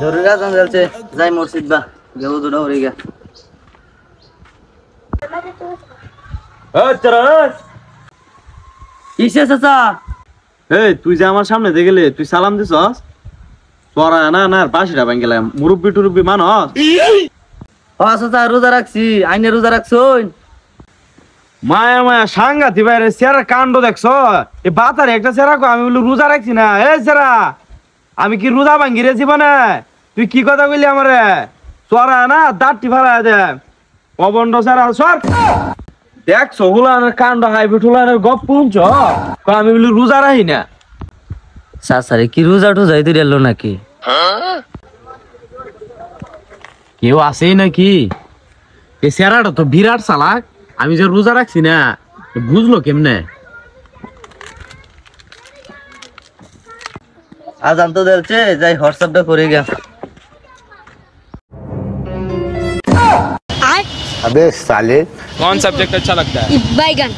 জরুরি আজান চলছে, যাই মসজিদ বা গেবো দুটো হয়ে গা। কিসে চাচা? এই তুই যে আমার সামনে দিয়ে গেলে তুই সালাম দিছস তোরা না না পাশিটা ভাঙ গেলাম মুরব্বি টুরব্বি মানস চাচা রোজা রাখছি, আইনে রোজা রাখছই? মায়া মায়া সাংঘাতি বাইরে সেরা কাণ্ড দেখছ এই বাতারে একটা সেরা আমি বলি রোজা রাখছি না। এ সেরা আমি কি রোজা ভাঙ্গি রে জীবনে? তুই কি কথা কইলি আমারে? তোরা না দাঁতটি ফালা দে অবন্ড সেরা সর দেখছ হুলানের কাণ্ড হাইব্রিড হুলানের গপ পুঞ্চ আমি বলি রোজা রাখি না। চাচারে কি রোজা টুজাই তুই এলো নাকি? কেউ আছেই নাকি? এই সেরাটা তো বিরাট চালাক, আমি যে রোজা রাখছি না বুঝলো কেমনে? আজান তো দিলছে, যাই হোয়াটসঅ্যাপটা করে গা। अबे साले कौन सब्जेक्ट अच्छा लगता है? बैगन।